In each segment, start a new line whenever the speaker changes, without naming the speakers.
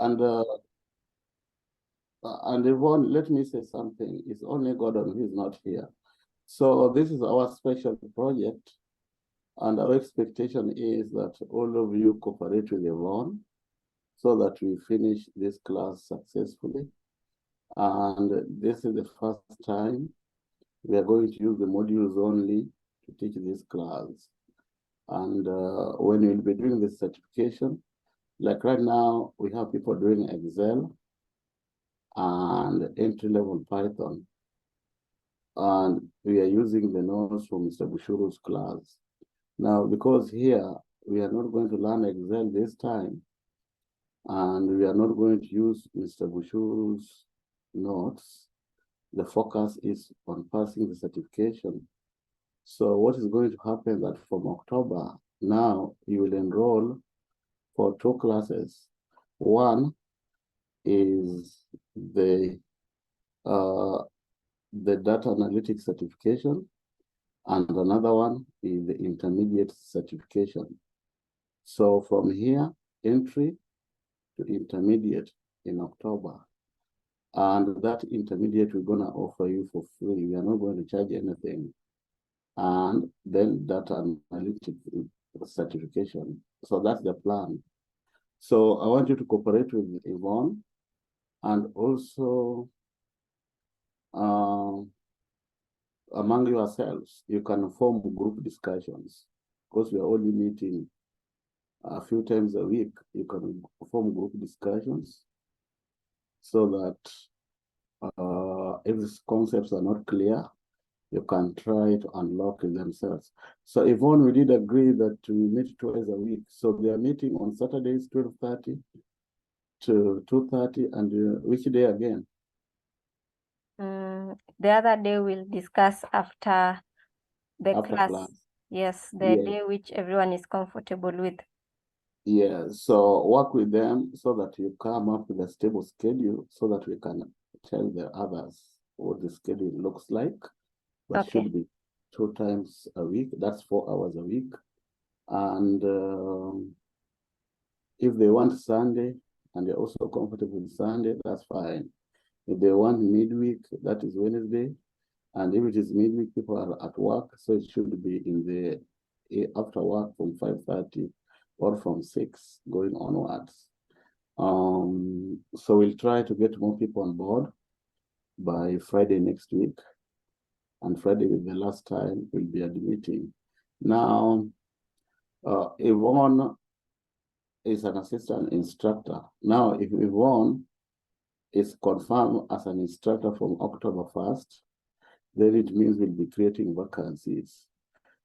And Yvonne, let me say something. It's only Gordon who is not here. So this is our special project, and our expectation is that all of you cooperate with Yvonne so that we finish this class successfully. And this is the first time we are going to use the modules only to teach this class. And when we'll be doing the certification, like right now, we have people doing Excel and entry-level Python. And we are using the notes from Mr. Bushuru's class. Now, because here, we are not going to learn Excel this time, and we are not going to use Mr. Bushuru's notes, the focus is on passing the certification. So what is going to happen that from October, now you will enroll for 2 classes. One is the data analytics certification, and another one is the intermediate certification. So from here, entry to intermediate in October. And that intermediate we're going to offer you for free. We are not going to charge anything. And then data analytics certification. So that's the plan. So I want you to cooperate with Yvonne, and also among yourselves, you can form group discussions, because we are only meeting a few times a week. You can form group discussions so that if these concepts are not clear, you can try to unlock it themselves. So Yvonne, we did agree that we meet twice a week. So they are meeting on Saturdays, 12:30 to 2:30, and which day again?
The other day we'll discuss after the class. Yes, the day which everyone is comfortable with.
Yeah, so work with them so that you come up with a stable schedule so that we can tell the others what the schedule looks like. But should be 2 times a week. That's 4 hours a week. And if they want Sunday and they're also comfortable with Sunday, that's fine. If they want midweek, that is Wednesday. And if it is midweek, people are at work, so it should be in the after work from 5:30 or from 6 going onwards. So we'll try to get more people on board by Friday next week. And Friday will be the last time we'll be at the meeting. Now, Yvonne is an assistant instructor. Now, if Yvonne is confirmed as an instructor from October 1st, then it means we'll be creating vacancies.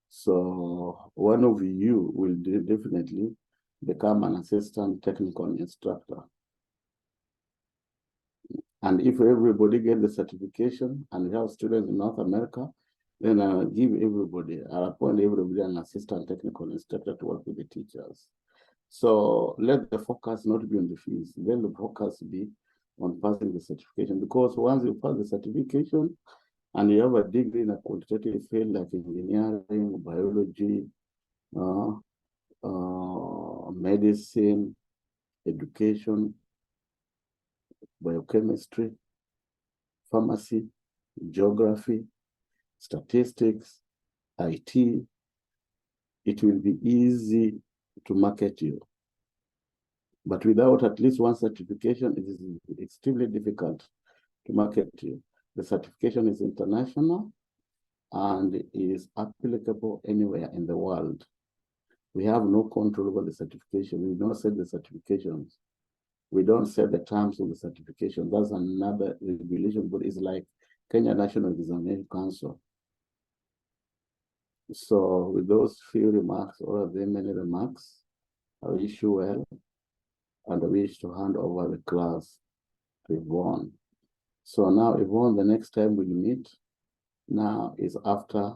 So one of you will definitely become an assistant technical instructor. And if everybody gets the certification and we have students in North America, then I'll give everybody, I'll appoint everybody an assistant technical instructor to work with the teachers. So let the focus not be on the fees, let the focus be on passing the certification, because once you pass the certification and you have a degree in a quantitative field like engineering, biology, medicine, education, biochemistry, pharmacy, geography, statistics, IT, it will be easy to market you. But without at least one certification, it is extremely difficult to market you. The certification is international and is applicable anywhere in the world. We have no control over the certification. We don't set the certifications. We don't set the terms of the certification. That's another regulation, but it's like Kenya National Examination Council. So with those few remarks, or are there many remarks, I wish you well, and I wish to hand over the class to Yvonne. So now, Yvonne, the next time we meet now is after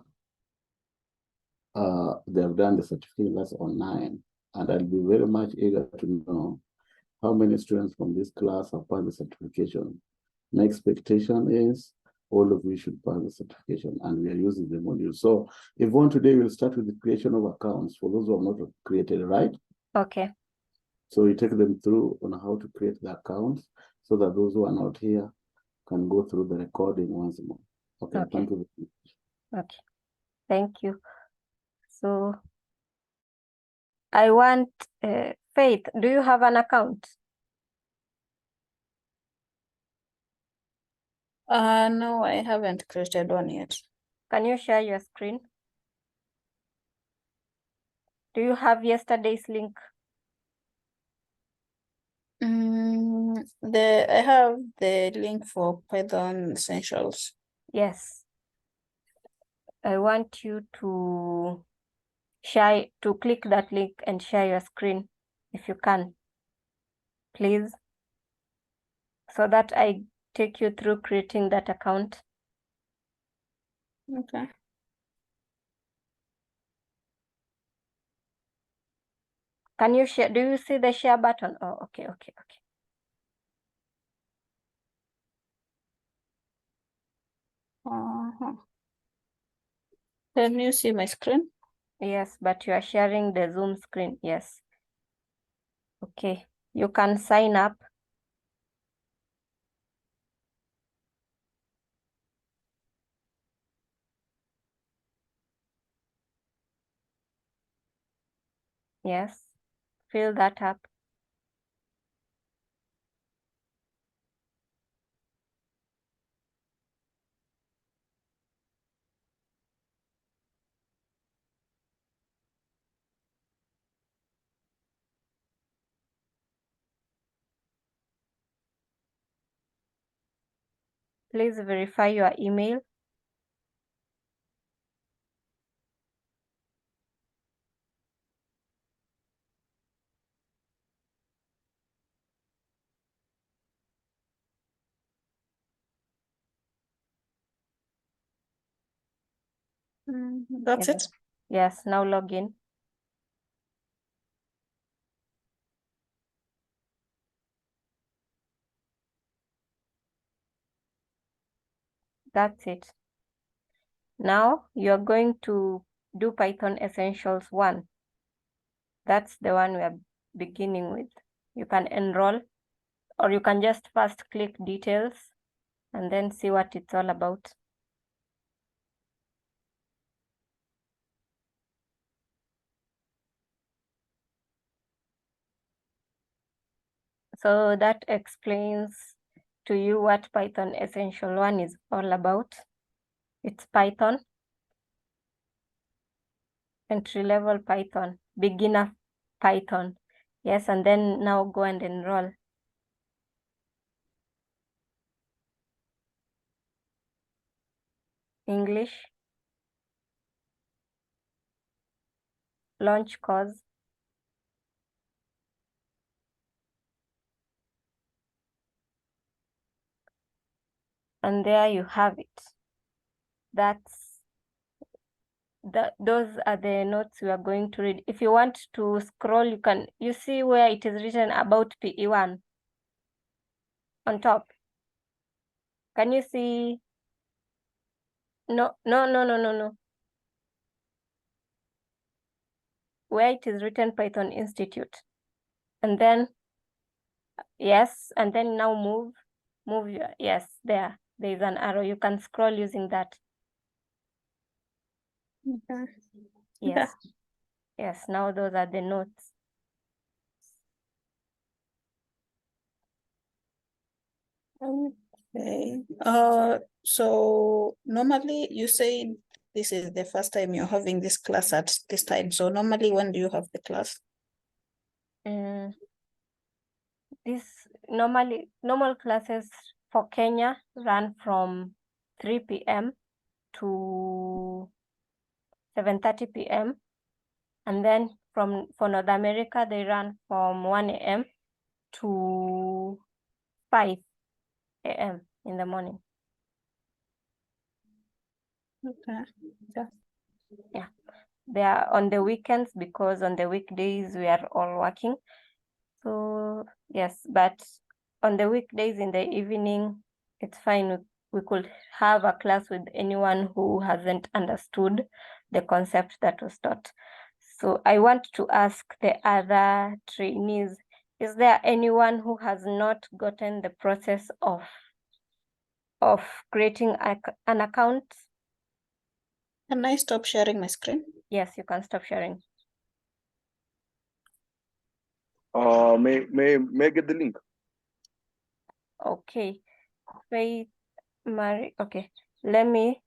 they have done the certificate, that's online. And I'll be very much eager to know how many students from this class have passed the certification. My expectation is all of you should pass the certification, and we are using the module. So Yvonne, today we'll start with the creation of accounts for those who have not created, right?
Okay.
So we take them through on how to create the accounts so that those who are not here can go through the recording once more. Okay,
Okay.
thank you.
Okay, thank you. So I want Faith, do you have an account?
No, I haven't created one yet.
Can you share your screen? Do you have yesterday's link?
I have the link for Python Essentials.
Yes. I want you to click that link and share your screen if you can, please, so that I take you through creating that account.
Okay.
Can you share? Do you see the share button? Oh, okay.
Can you see my screen?
Yes, but you are sharing the Zoom screen. Yes. Okay, you can sign up. Yes, fill that up. Please verify your email.
That's
Yes.
it.
Yes, now log in. That's it. Now you're going to do Python Essentials 1. That's the one we are beginning with. You can enroll, or you can just first click details and then see what it's all about. So that explains to you what Python Essential 1 is all about. It's Python, entry-level Python, beginner Python. Yes, and then now go and enroll. English, launch course, and there you have it. Those are the notes we are going to read. If you want to scroll, you see where it is written about PE1 on top. Can you see? No. Where it is written Python Institute. And then, yes, and then now move yes, there is an arrow. You can scroll using that.
Okay.
Yes. Yes, now those are the notes.
Okay. So normally you say this is the first time you're having this class at this time. So normally when do you have the class?
Normal classes for Kenya run from 3 p.m. to 7:30 p.m. And then for North America, they run from 1 a.m. to 5 a.m. in the morning.
Okay.
Yeah. They are on the weekends because on the weekdays we are all working. So yes, but on the weekdays in the evening, it's fine. We could have a class with anyone who hasn't understood the concept that was taught. So I want to ask the other trainees, Is there anyone who has not gotten the process of creating an account?
Can I stop sharing my screen?
Yes, you can stop sharing.
May I get the link?
Okay. Faith, Mary, okay. Let me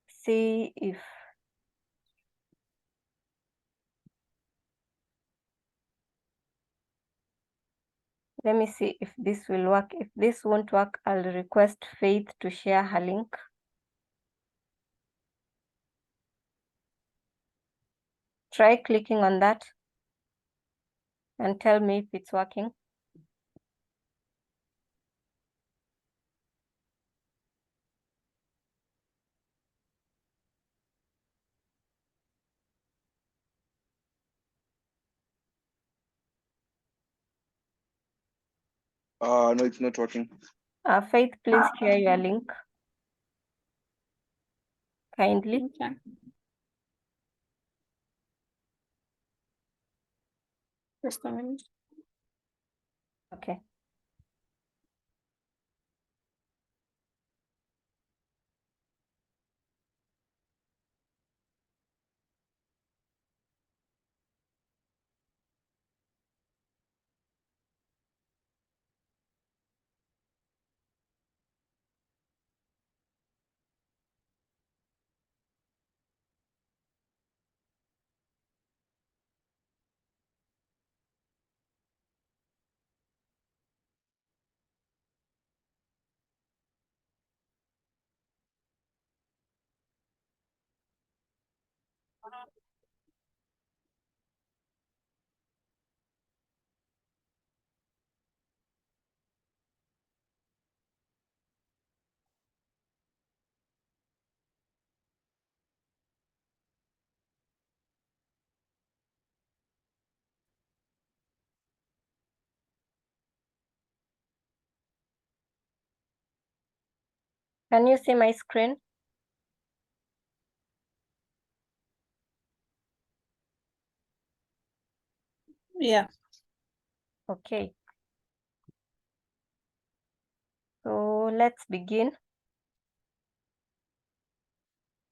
see if this will work. If this won't work, I'll request Faith to share her link. Try clicking on that and tell me if it's working.
No, it's not working.
Faith, please share your link. Kindly.
Okay. Just a minute.
Okay. Can you see my screen?
Yeah.
Okay. So let's begin.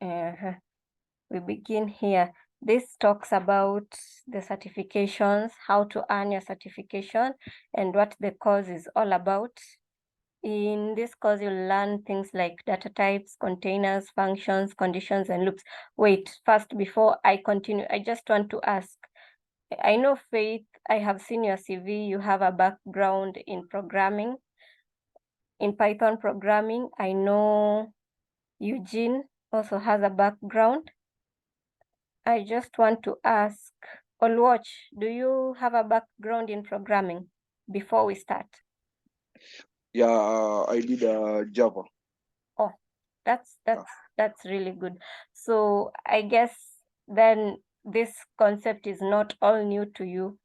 We begin here. This talks about the certifications, how to earn your certification, and what the course is all about. In this course, you'll learn things like data types, containers, functions, conditions, and loops. Wait, first, before I continue, I just want to ask, I know, Faith, I have seen your CV, you have a background in programming, in Python programming. I know Eugene also has a background. I just want to ask, Olwatch, do you have a background in programming before we start?
Yeah, I did Java.
Oh, that's really good. So I guess then this concept is not all new to you.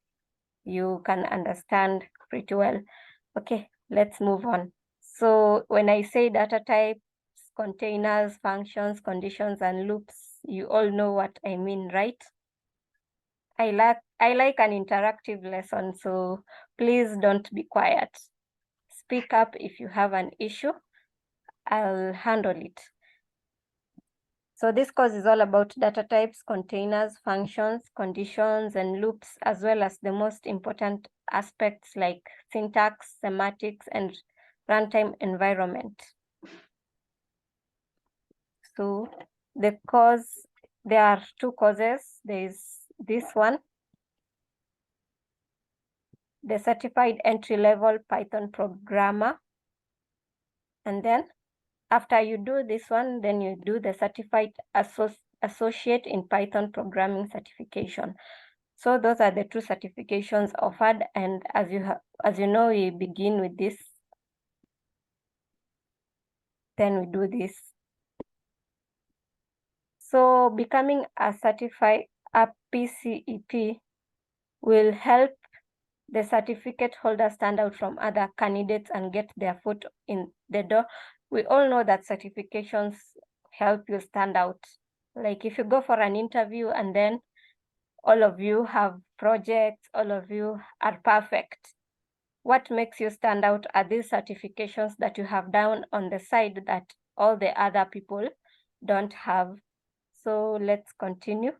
You can understand pretty well. Okay, let's move on. So when I say data types, containers, functions, conditions, and loops, you all know what I mean, right? I like an interactive lesson, so please don't be quiet. Speak up if you have an issue. I'll handle it. So this course is all about data types, containers, functions, conditions, and loops, as well as the most important aspects like syntax, semantics, and runtime environment. So the course, there are two courses. There is this one, the Certified Entry-Level Python Programmer. And then after you do this one, then you do the Certified Associate in Python Programming certification. So those are the two certifications offered. And as you know, we begin with this. Then we do this. So becoming a certified PCEP will help the certificate holder stand out from other candidates and get their foot in the door. We all know that certifications help you stand out. Like if you go for an interview and then all of you have projects, all of you are perfect. What makes you stand out are these certifications that you have down on the side that all the other people don't have. So let's continue.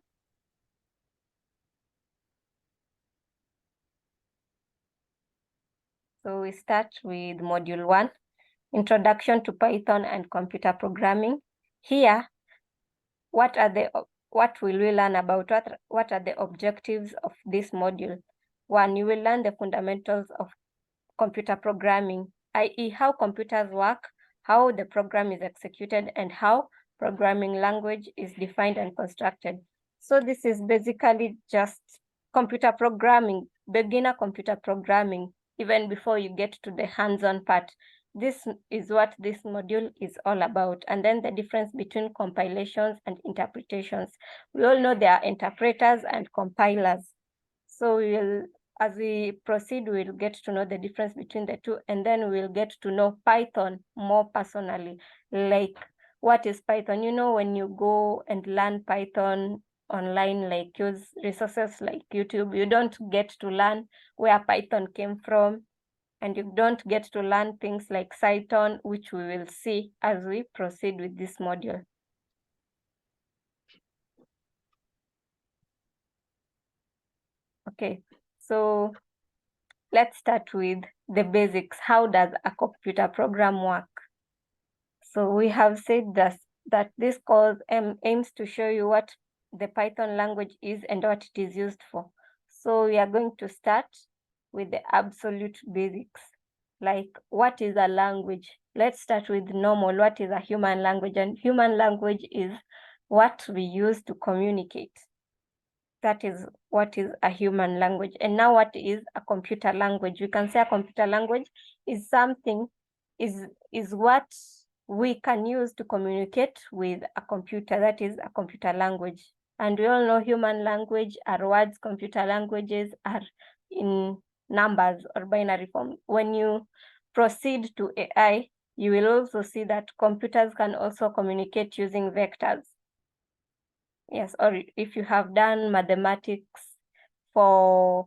So we start with module 1, Introduction to Python and Computer Programming. Here, what will we learn about? What are the objectives of this module? 1, you will learn the fundamentals of computer programming, i.e. how computers work, how the program is executed, and how programming language is defined and constructed. So this is basically just computer programming, beginner computer programming, even before you get to the hands-on part. This is what this module is all about. And then the difference between compilations and interpretations. We all know there are interpreters and compilers. So as we proceed, we'll get to know the difference between the two, and then we'll get to know Python more personally. Like, what is Python? You know, when you go and learn Python online, like use resources like YouTube, you don't get to learn where Python came from, and you don't get to learn things like Cython, which we will see as we proceed with this module. Okay, so let's start with the basics. How does a computer program work? So we have said that this course aims to show you what the Python language is and what it is used for. So we are going to start with the absolute basics. Like, what is a language? Let's start with normal. What is a human language? And human language is what we use to communicate. That is what is a human language. And now what is a computer language? We can say a computer language is something, is what we can use to communicate with a computer. That is a computer language. And we all know human language are words, computer languages are in numbers or binary form. When you proceed to AI, you will also see that computers can also communicate using vectors. Yes, or if you have done mathematics for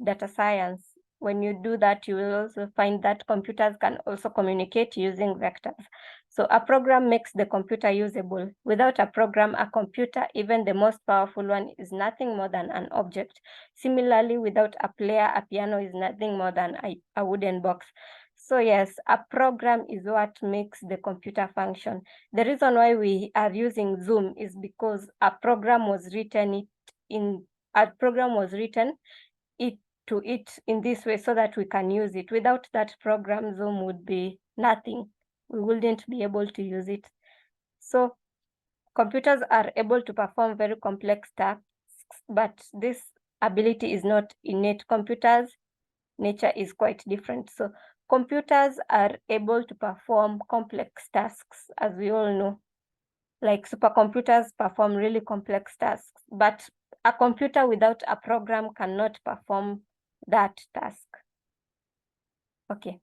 data science, when you do that, you will also find that computers can also communicate using vectors. So a program makes the computer usable. Without a program, a computer, even the most powerful one, is nothing more than an object. Similarly, without a player, a piano is nothing more than a wooden box. So yes, a program is what makes the computer function. The reason why we are using Zoom is because a program was written in this way so that we can use it. Without that program, Zoom would be nothing. We wouldn't be able to use it. So computers are able to perform very complex tasks, but this ability is not innate. Computers' nature is quite different. So computers are able to perform complex tasks, as we all know. Like supercomputers perform really complex tasks, but a computer without a program cannot perform that task. Okay.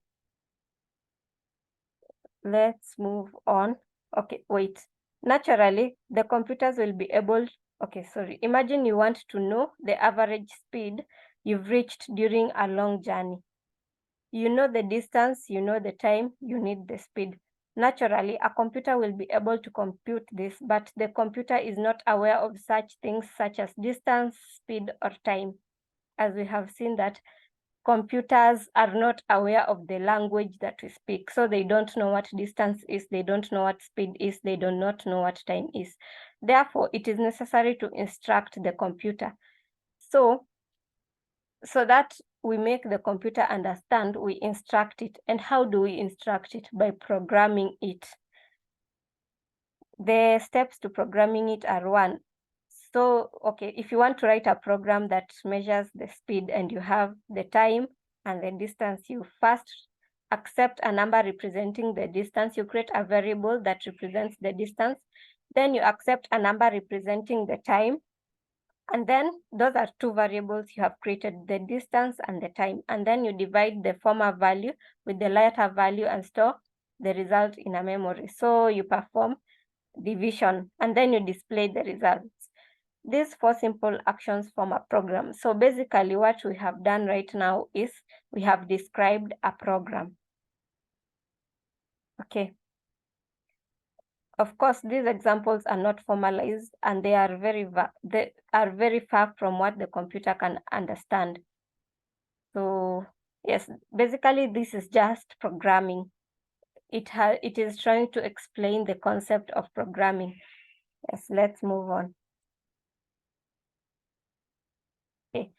Let's move on. Okay, wait. Naturally, the computers will be able, imagine you want to know the average speed you've reached during a long journey. You know the distance, you know the time, you need the speed. Naturally, a computer will be able to compute this, but the computer is not aware of such things such as distance, speed, or time. As we have seen that computers are not aware of the language that we speak. So they don't know what distance is, they don't know what speed is, they do not know what time is. Therefore, it is necessary to instruct the computer. So that we make the computer understand, we instruct it. And how do we instruct it? By programming it. The steps to programming it are 1. So, if you want to write a program that measures the speed and you have the time and the distance, you first accept a number representing the distance. You create a variable that represents the distance. Then you accept a number representing the time. And then those are 2 variables you have created, the distance and the time. And then you divide the former value with the latter value and store the result in a memory. So you perform division and then you display the results. these 4 simple actions form a program. So basically what we have done right now is we have described a program. Okay. Of course, these examples are not formalized and they are very far from what the computer can understand. So yes, basically this is just programming. It is trying to explain the concept of programming. Yes, let's move on. Okay,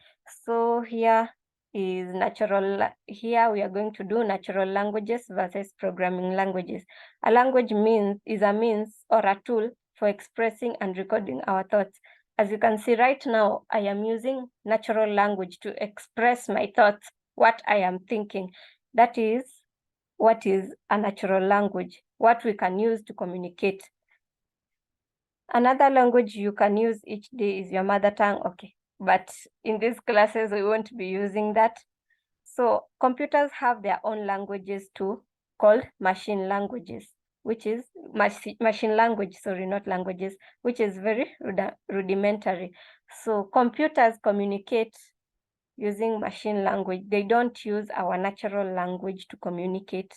so here we are going to do natural languages versus programming languages. A language is a means or a tool for expressing and recording our thoughts. As you can see right now, I am using natural language to express my thoughts, what I am thinking. That is what is a natural language, what we can use to communicate. Another language you can use each day is your mother tongue, okay. But in these classes, we won't be using that. So computers have their own languages too, called machine languages, which is machine language, sorry, not languages, which is very rudimentary. So computers communicate using machine language. They don't use our natural language to communicate.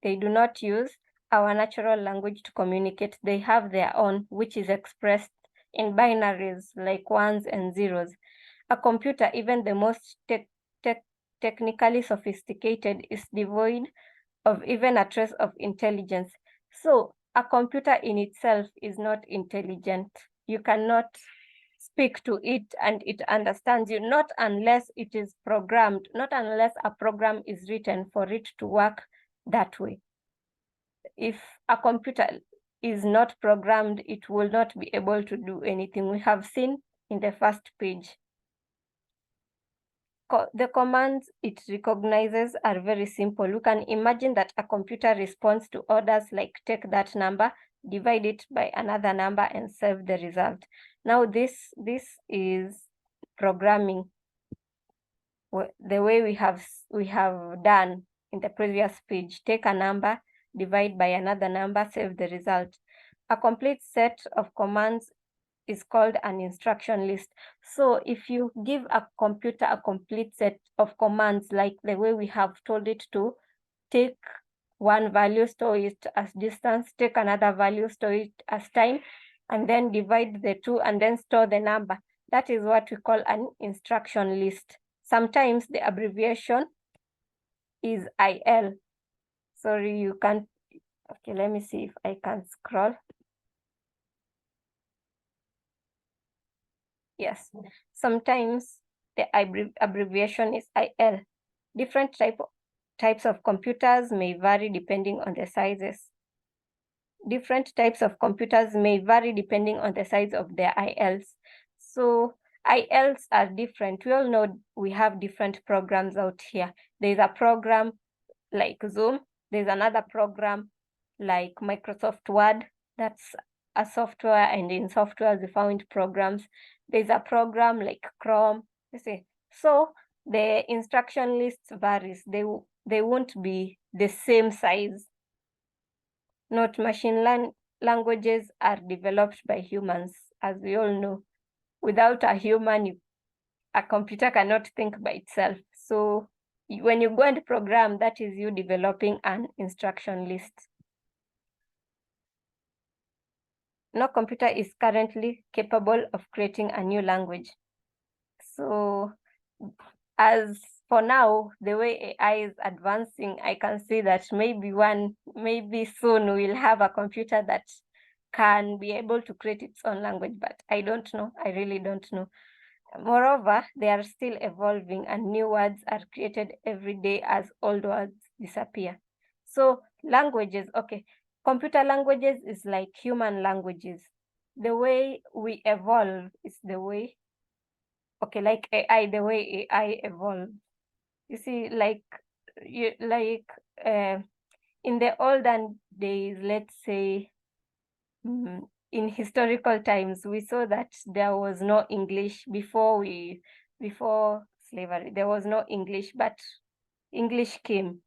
They do not use our natural language to communicate. They have their own, which is expressed in binaries like ones and zeros. A computer, even the most technically sophisticated, is devoid of even a trace of intelligence. So a computer in itself is not intelligent. You cannot speak to it and it understands you, not unless it is programmed, not unless a program is written for it to work that way. If a computer is not programmed, it will not be able to do anything. We have seen in the first page. The commands it recognizes are very simple. You can imagine that a computer responds to orders like take that number, divide it by another number, and save the result. Now this is programming the way we have done in the previous page. Take a number, divide by another number, save the result. A complete set of commands is called an instruction list. So if you give a computer a complete set of commands, like the way we have told it to, take one value, store it as distance, take another value, store it as time, and then divide the two and then store the number. That is what we call an instruction list. Sometimes the abbreviation is IL. Sorry, you can't. Okay, let me see if I can scroll. Yes, sometimes the abbreviation is IL. Different types of computers may vary depending on the sizes. Different types of computers may vary depending on the size of their ILs. So ILs are different. We all know we have different programs out here. There's a program like Zoom. There's another program like Microsoft Word. That's a software, and in software we found programs. There's a program like Chrome. You see, so the instruction list varies. They won't be the same size. Note, machine languages are developed by humans, as we all know. Without a human, a computer cannot think by itself. So when you go and program, that is you developing an instruction list. No computer is currently capable of creating a new language. So as for now, the way AI is advancing, I can see that maybe soon we'll have a computer that can be able to create its own language, but I don't know. I really don't know. Moreover, they are still evolving and new words are created every day as old words disappear. So languages, okay. Computer languages is like human languages. The way we evolve is the way, okay, like AI, the way AI evolves. You see, in the olden days, let's say, in historical times, we saw that there was no English before slavery. There was no English, but English came.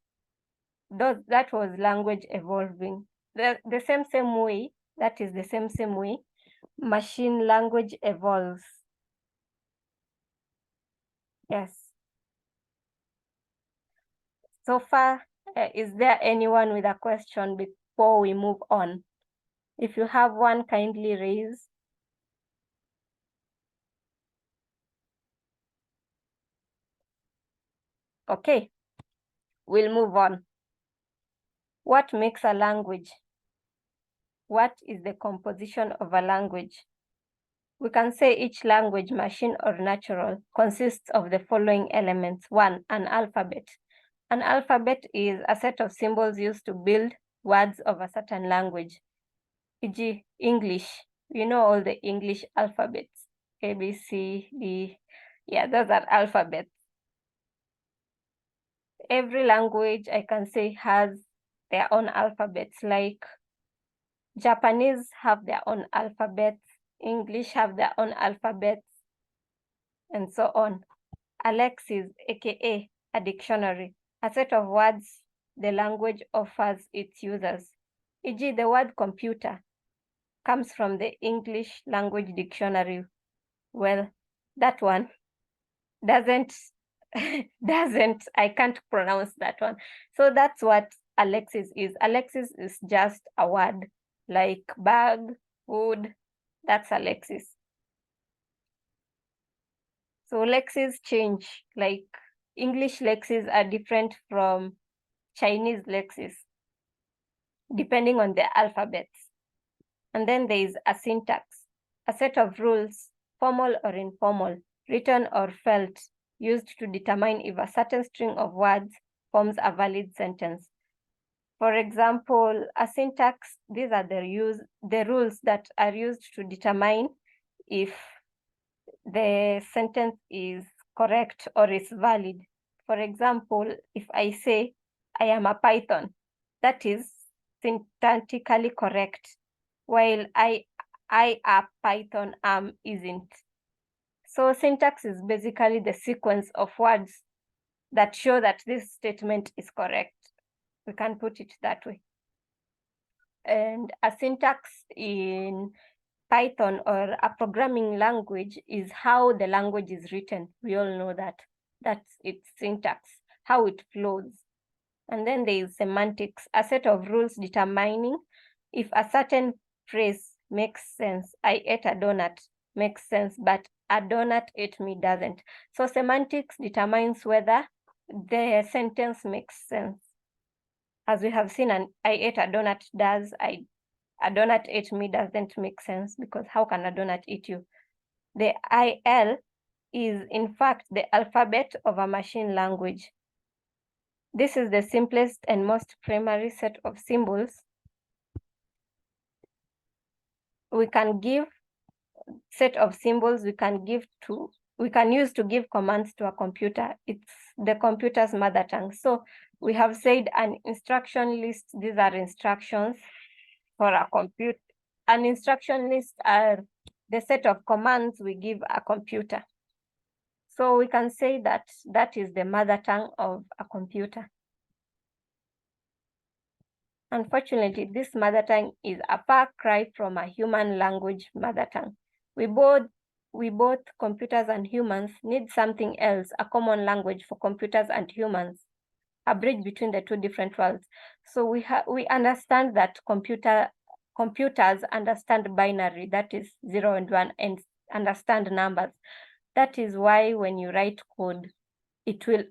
That was language evolving. The same way, that is the same way machine language evolves. Yes. So far, is there anyone with a question before we move on? If you have one, kindly raise. Okay, we'll move on. What makes a language? What is the composition of a language? We can say each language, machine or natural, consists of the following elements. 1, an alphabet. An alphabet is a set of symbols used to build words of a certain language. E.g., English. You know all the English alphabets. A, B, C, D. Yeah, those are alphabets. Every language, I can say, has their own alphabets. Like Japanese have their own alphabets. English have their own alphabets, and so on. A lexis, aka a dictionary, a set of words the language offers its users. E.g., the word computer comes from the English language dictionary. Well, that one doesn't, I can't pronounce that one. So that's what a lexis is. A lexis is just a word like bag, wood, that's a lexis. So lexis change, like English lexis are different from Chinese lexis, depending on the alphabets. And then there is a syntax, a set of rules, formal or informal, written or felt, used to determine if a certain string of words forms a valid sentence. For example, a syntax, these are the rules that are used to determine if the sentence is correct or is valid. For example, if I say, I am a Python, that is syntactically correct, while I a Python am isn't. So syntax is basically the sequence of words that show that this statement is correct. We can put it that way. And a syntax in Python or a programming language is how the language is written. We all know that. That's its syntax, how it flows. And then there is semantics, a set of rules determining if a certain phrase makes sense. I ate a donut makes sense, but a donut ate me doesn't. So semantics determines whether the sentence makes sense. As we have seen, I ate a donut does, a donut ate me doesn't make sense, because how can a donut eat you? The IL is in fact the alphabet of a machine language. This is the simplest and most primary set of symbols we can give, set of symbols we can use to give commands to a computer. It's the computer's mother tongue. So we have said an instruction list, these are instructions for a computer. An instruction list are the set of commands we give a computer. So we can say that that is the mother tongue of a computer. Unfortunately, this mother tongue is a far cry from a human language mother tongue. We both, computers and humans, need something else, a common language for computers and humans, a bridge between the two different worlds. So we understand that computers understand binary, that is 0 and 1, and understand numbers. That is why when you write code, it will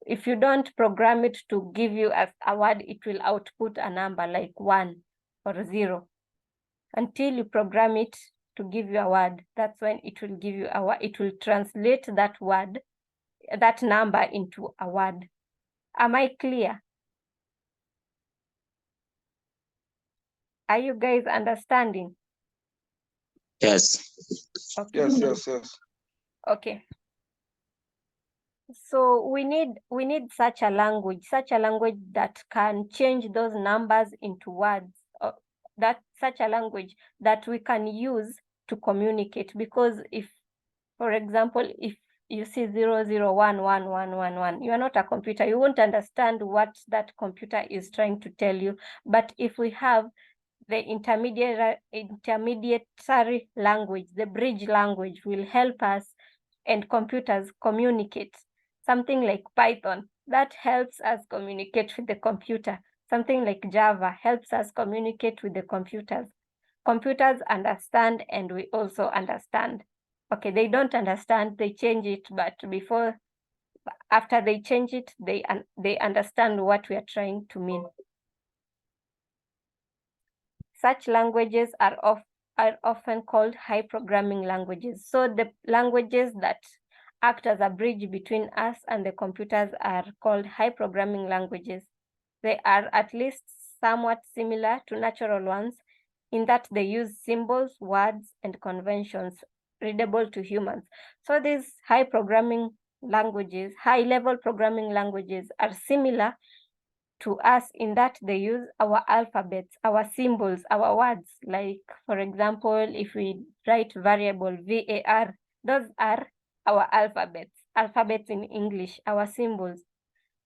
if you don't program it to give you a word, it will output a number like 1 or 0. Until you program it to give you a word, that's when it will give you a word. It will translate that word, that number into a word. Am I clear? Are you guys understanding?
Yes.
Okay.
Yes.
Okay. So we need such a language that can change those numbers into words, such a language that we can use to communicate. Because if, for example, if you see 001111, you are not a computer, you won't understand what that computer is trying to tell you. But if we have the intermediary language, the bridge language, will help us and computers communicate. Something like Python, that helps us communicate with the computer. Something like Java helps us communicate with the computers. Computers understand and we also understand. Okay, they don't understand, they change it, but after they change it, they understand what we are trying to mean. Such languages are often called high programming languages. So the languages that act as a bridge between us and the computers are called high programming languages. They are at least somewhat similar to natural ones in that they use symbols, words, and conventions readable to humans. So these high-level programming languages are similar to us in that they use our alphabets, our symbols, our words. Like, for example, if we write variable VAR, those are our alphabets in English, our symbols.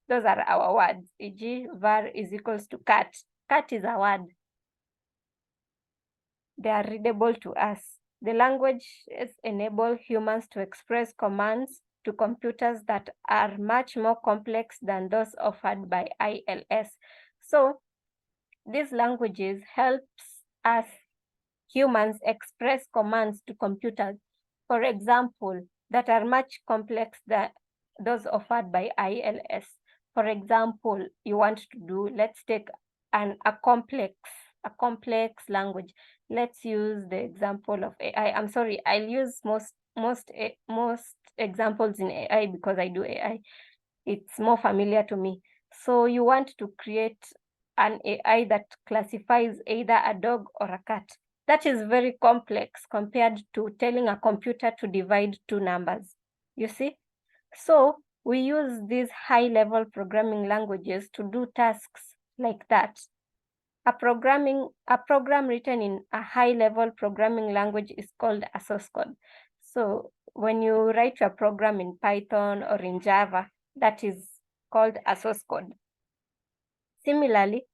Those are our words, e.g. var is equals to cat. Cat is a word. They are readable to us. The languages enable humans to express commands to computers that are much more complex than those offered by ILS. So these languages helps us humans express commands to computers, for example, that are much complex than those offered by ILS. For example, you want to do, let's take a complex language. Let's use the example of AI. I'm sorry, I'll use most examples in AI because I do AI. It's more familiar to me. So you want to create an AI that classifies either a dog or a cat. That is very complex compared to telling a computer to divide two numbers, you see? So we use these high-level programming languages to do tasks like that. A program written in a high-level programming language is called a source code. So when you write your program in Python or in Java, that is called a source code. Similarly,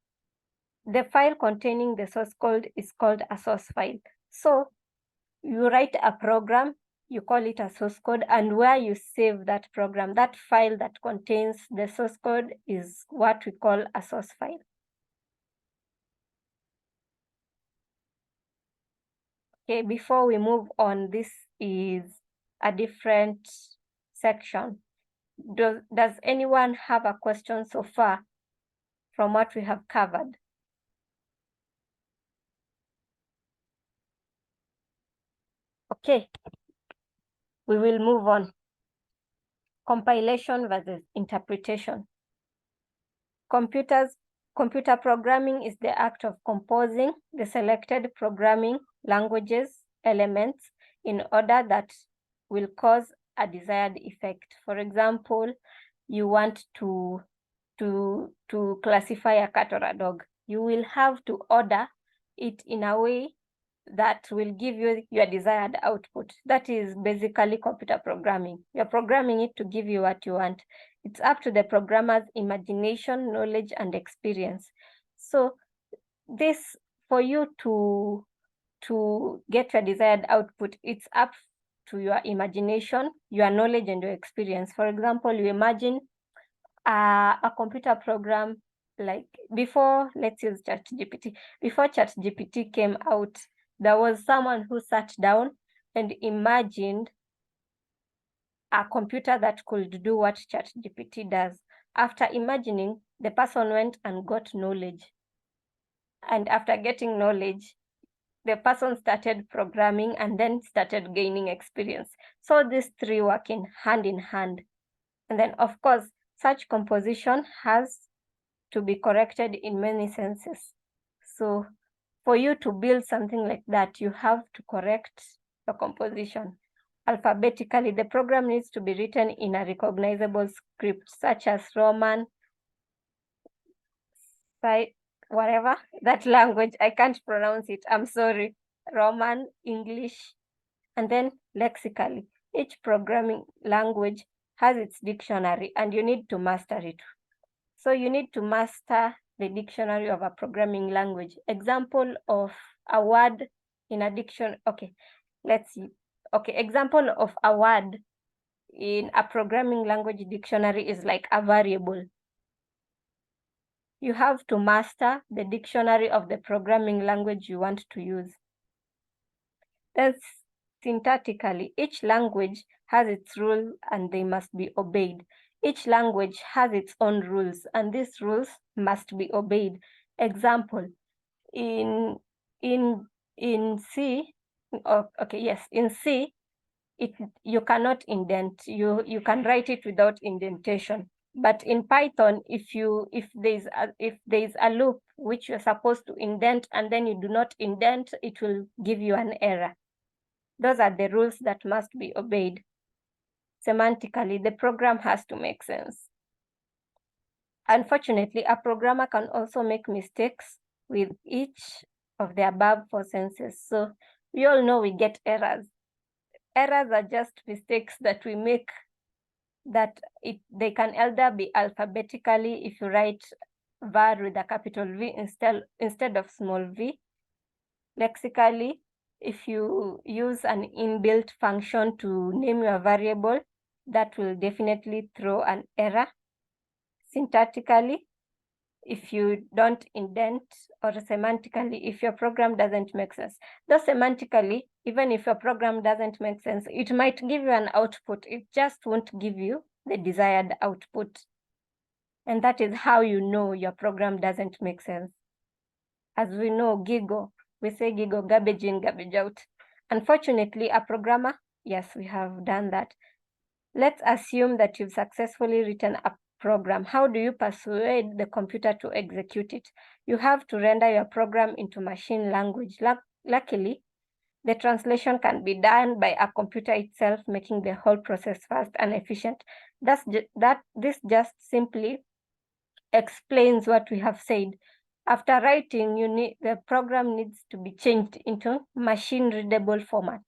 the file containing the source code is called a source file. So you write a program, you call it a source code, and where you save that program, that file that contains the source code is what we call a source file. Okay, before we move on, this is a different section. Does anyone have a question so far from what we have covered? Okay, we will move on. Compilation versus interpretation. Computer programming is the act of composing the selected programming languages elements in order that will cause a desired effect. For example, you want to classify a cat or a dog. You will have to order it in a way that will give you your desired output. That is basically computer programming. You're programming it to give you what you want. It's up to the programmer's imagination, knowledge, and experience. So this, for you to get your desired output, it's up to your imagination, your knowledge, and your experience. For example, you imagine a computer program like before, let's use ChatGPT. Before ChatGPT came out, there was someone who sat down and imagined a computer that could do what ChatGPT does. After imagining, the person went and got knowledge. And after getting knowledge, the person started programming and then started gaining experience. So these three work in hand. And then, of course, such composition has to be corrected in many senses. So for you to build something like that, you have to correct the composition. Alphabetically, the program needs to be written in a recognizable script, such as Roman, whatever, that language, I can't pronounce it, I'm sorry, Roman, English, and then lexically. Each programming language has its dictionary and you need to master it. So you need to master the dictionary of a programming language. Example of a word in a dictionary. Okay, let's see. Okay, example of a word in a programming language dictionary is like a variable. You have to master the dictionary of the programming language you want to use. Then syntactically, each language has its rules and they must be obeyed. Each language has its own rules and these rules must be obeyed. Example, in C, in C, you cannot indent. You can write it without indentation. But in Python, if there's a loop which you're supposed to indent and then you do not indent, it will give you an error. Those are the rules that must be obeyed. Semantically, the program has to make sense. Unfortunately, a programmer can also make mistakes with each of the above 4 senses. So we all know we get errors. Errors are just mistakes that we make that they can either be alphabetically if you write var with a capital V instead of small v. Lexically, if you use an inbuilt function to name your variable, that will definitely throw an error. Syntactically, if you don't indent, or semantically, if your program doesn't make sense. Though semantically, even if your program doesn't make sense, it might give you an output. It just won't give you the desired output. And that is how you know your program doesn't make sense. As we know, giggle, we say giggle, garbage in, garbage out. Unfortunately, a programmer, yes, we have done that. Let's assume that you've successfully written a program. How do you persuade the computer to execute it? You have to render your program into machine language. Luckily, the translation can be done by a computer itself, making the whole process fast and efficient. This just simply explains what we have said. After writing, the program needs to be changed into machine-readable format,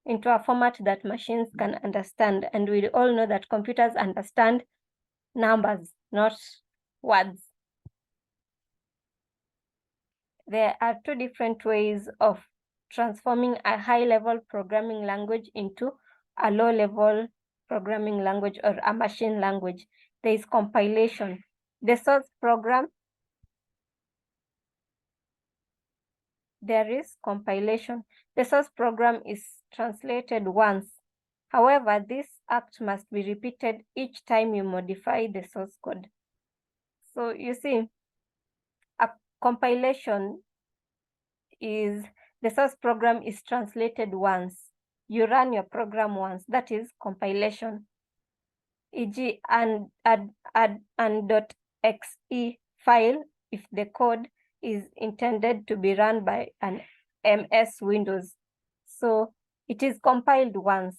into a format that machines can understand. And we all know that computers understand numbers, not words. There are 2 different ways of transforming a high-level programming language into a low-level programming language or a machine language. There is compilation. The source program, there is compilation. The source program is translated once. However, this act must be repeated each time you modify the source code. So you see, a compilation is the source program is translated once. You run your program once, that is compilation. E.g. and.exe file if the code is intended to be run by an MS Windows. So it is compiled once.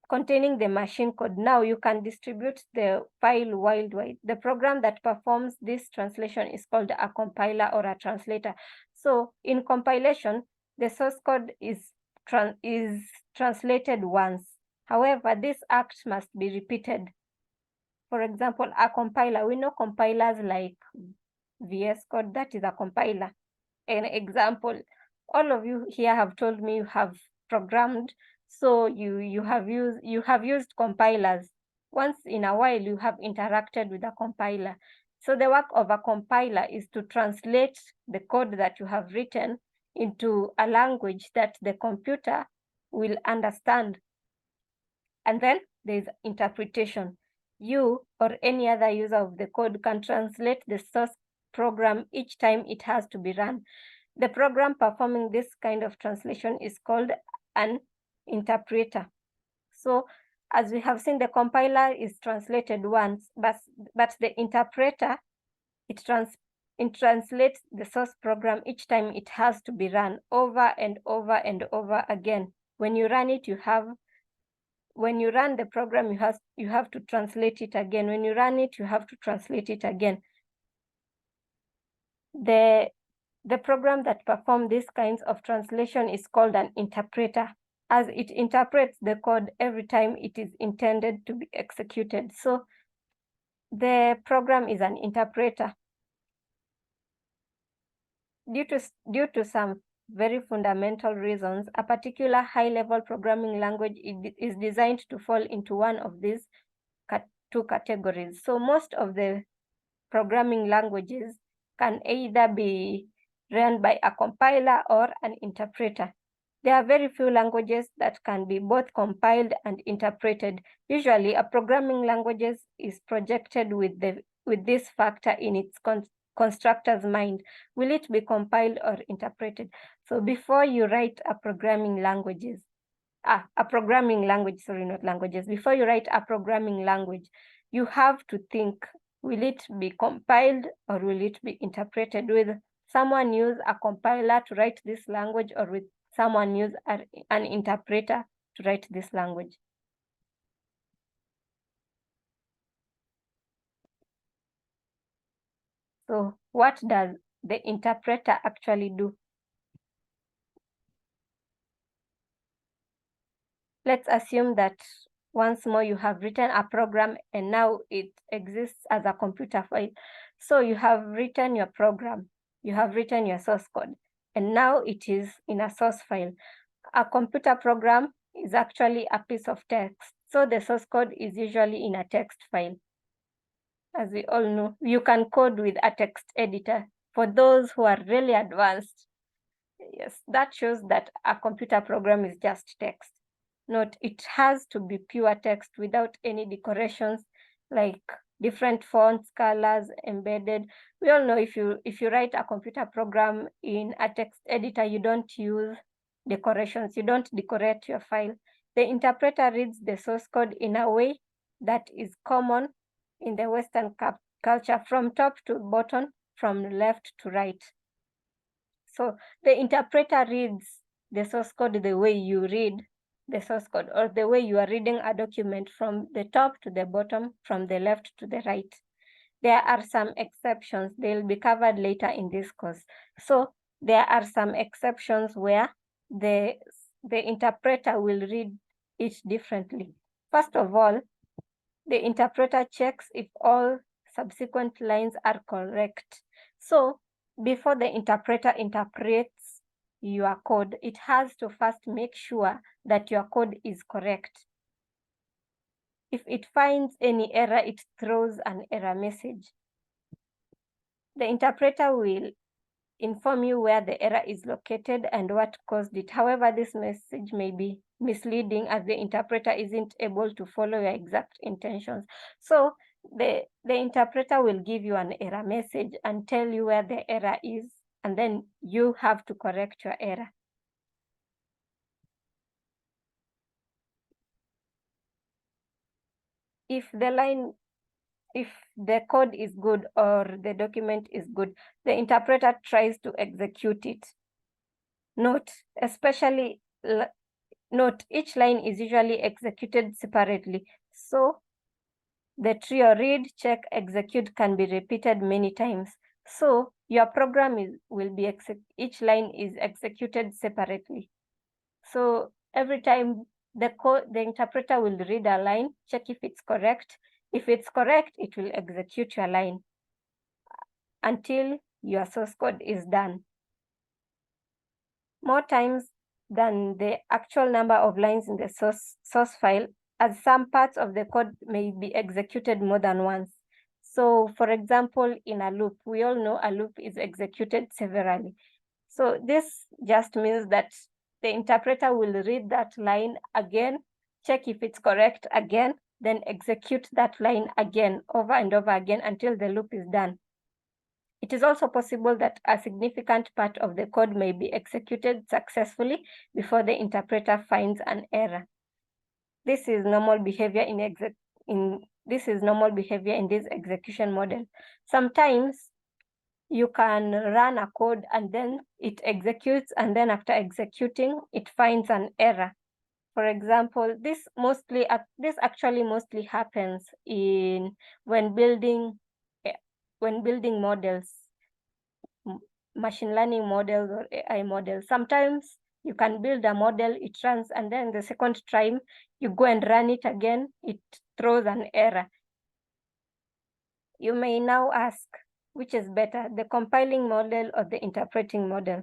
Containing the machine code. Now you can distribute the file worldwide. The program that performs this translation is called a compiler or a translator. So in compilation, the source code is translated once. However, this act must be repeated. For example, a compiler, we know compilers like VS Code, that is a compiler. An example, all of you here have told me you have programmed, so you have used compilers. Once in a while, you have interacted with a compiler. So the work of a compiler is to translate the code that you have written into a language that the computer will understand. And then there's interpretation. You or any other user of the code can translate the source program each time it has to be run. The program performing this kind of translation is called an interpreter. So as we have seen, the compiler is translated once, but the interpreter, it translates the source program each time it has to be run over and over and over again. When you run it, when you run the program, you have to translate it again. When you run it, you have to translate it again. The program that performs these kinds of translation is called an interpreter, as it interprets the code every time it is intended to be executed. So the program is an interpreter. Due to some very fundamental reasons, a particular high-level programming language is designed to fall into one of these two categories. So most of the programming languages can either be run by a compiler or an interpreter. There are very few languages that can be both compiled and interpreted. Usually, a programming language is projected with this factor in its constructor's mind. Will it be compiled or interpreted? So before you write a programming language, before you write a programming language, you have to think, will it be compiled or will it be interpreted? Will someone use a compiler to write this language, or will someone use an interpreter to write this language? So what does the interpreter actually do? Let's assume that once more you have written a program and now it exists as a computer file. So you have written your program, you have written your source code, and now it is in a source file. A computer program is actually a piece of text. So the source code is usually in a text file. As we all know, you can code with a text editor. For those who are really advanced, yes, that shows that a computer program is just text. Note, it has to be pure text without any decorations like different fonts, colors, embedded. We all know if you write a computer program in a text editor, you don't use decorations, you don't decorate your file. The interpreter reads the source code in a way that is common in the Western culture, from top to bottom, from left to right. So the interpreter reads the source code the way you read the source code, or the way you are reading a document, from the top to the bottom, from the left to the right. There are some exceptions. They'll be covered later in this course. So there are some exceptions where the interpreter will read it differently. First of all, the interpreter checks if all subsequent lines are correct. So before the interpreter interprets your code, it has to first make sure that your code is correct. If it finds any error, it throws an error message. The interpreter will inform you where the error is located and what caused it. However, this message may be misleading as the interpreter isn't able to follow your exact intentions. So the interpreter will give you an error message and tell you where the error is, and then you have to correct your error. If the code is good or the document is good, the interpreter tries to execute it. Note, each line is usually executed separately. So the trio read, check, execute can be repeated many times. So your program each line is executed separately. So every time the interpreter will read a line, check if it's correct. If it's correct, it will execute your line until your source code is done. More times than the actual number of lines in the source file, as some parts of the code may be executed more than once. So for example, in a loop, we all know a loop is executed severally. So this just means that the interpreter will read that line again, check if it's correct again, then execute that line again, over and over again, until the loop is done. It is also possible that a significant part of the code may be executed successfully before the interpreter finds an error. This is normal behavior in this execution model. Sometimes you can run a code and then it executes, and then after executing, it finds an error. For example, this actually mostly happens when building models, machine learning models or AI models. Sometimes you can build a model, it runs, and then the second time you go and run it again, it throws an error. You may now ask, which is better, the compiling model or the interpreting model?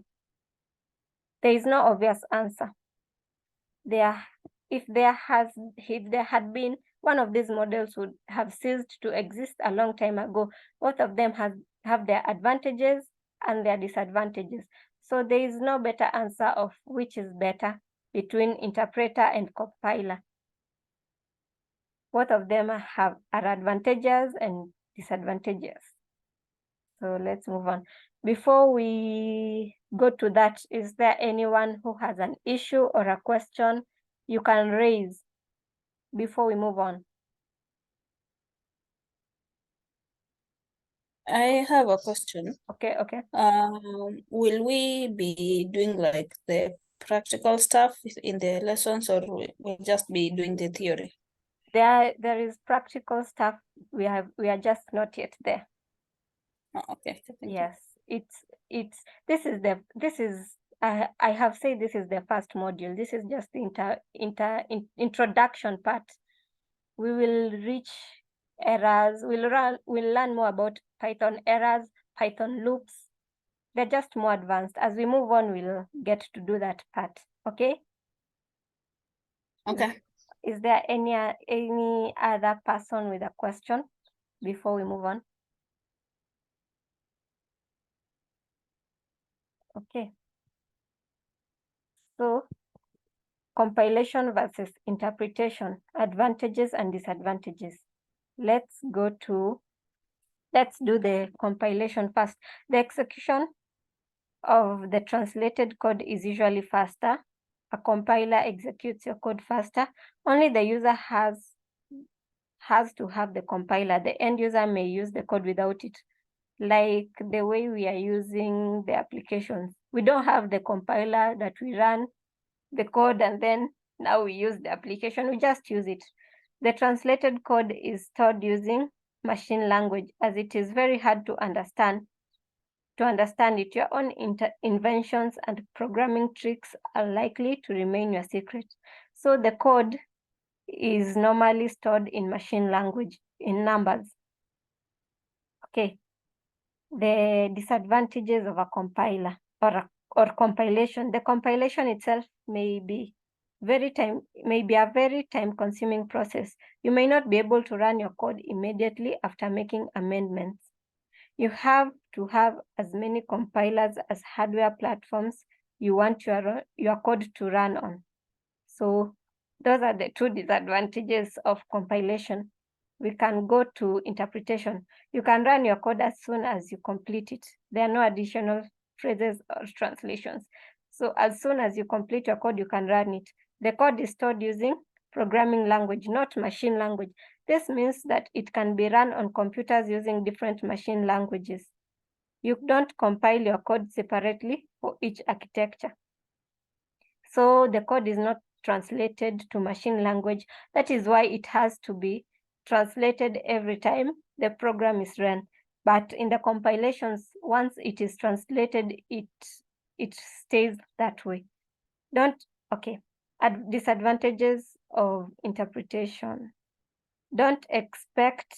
There is no obvious answer. If there had been, one of these models would have ceased to exist a long time ago. Both of them have their advantages and their disadvantages. So there is no better answer of which is better between interpreter and compiler. Both of them are advantageous and disadvantageous. So let's move on. Before we go to that, is there anyone who has an issue or a question you can raise before we move on?
I have a question.
Okay.
Will we be doing like the practical stuff in the lessons, or we'll just be doing the theory?
There is practical stuff. We are just not yet there.
Oh, okay. Thank you.
Yes, I have said this is the first module. This is just the introduction part. We will reach errors. We'll learn more about Python errors, Python loops. They're just more advanced. As we move on, we'll get to do that part. Okay.
Okay.
Is there any other person with a question before we move on? Okay. So compilation versus interpretation, advantages and disadvantages. Let's do the compilation first. The execution of the translated code is usually faster. A compiler executes your code faster. Only the user has to have the compiler. The end user may use the code without it. Like the way we are using the applications. We don't have the compiler that we run the code and then now we use the application, we just use it. The translated code is stored using machine language, as it is very hard to understand. To understand it, your own inventions and programming tricks are likely to remain your secret. So the code is normally stored in machine language, in numbers. Okay. The disadvantages of a compiler or compilation. The compilation itself may be a very time-consuming process. You may not be able to run your code immediately after making amendments. You have to have as many compilers as hardware platforms you want your code to run on. So those are the two disadvantages of compilation. We can go to interpretation. You can run your code as soon as you complete it. There are no additional phrases or translations. So as soon as you complete your code, you can run it. The code is stored using programming language, not machine language. This means that it can be run on computers using different machine languages. You don't compile your code separately for each architecture. So the code is not translated to machine language. That is why it has to be translated every time the program is run. But in the compilations, once it is translated, it stays that way. Disadvantages of interpretation. Don't expect